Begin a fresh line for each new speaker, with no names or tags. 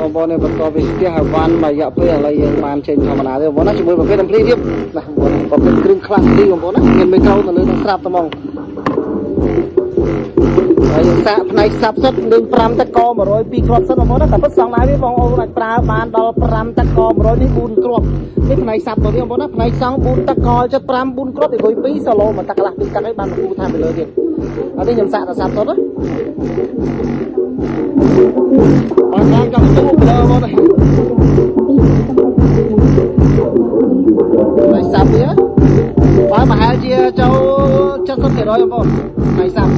បងប្អូននេះបន្តពីផ្ទះឲ្យបានមួយរយៈពេលឥឡូវយើងបានចេញធម្មតាទេបងប្អូនណាជាមួយប្រភេទអំភ្លីទៀតណាប្រភេទគ្រឿងខ្លះទីបងប្អូនណាមានមេក្រូទៅលើនឹងស្រាប់តែហ្មងហើយយើងសាកផ្នែកសាប់សិតលេង5តក102គ្រាប់សិតបងប្អូនណាតែពិតសងណាវាបងប្អូនអាចប្រើបានដល់5តក100នេះ4គ្រាប់នេះផ្នែកសាប់ទៅនេះបងប្អូនណាផ្នែកសង4តក75 4គ្រាប់ទី2សឡូមកតកន្លះ2ទឹកឲ្យបានគូថាទៅលើទៀតហើយនេះខ្ញុំសាកតែសាប់សិតណាអត់ចាំទូទៅបងប្អូនហើយសាប់វាបើប្រហែលជាចូល70%បងប្អូនហើយសាប់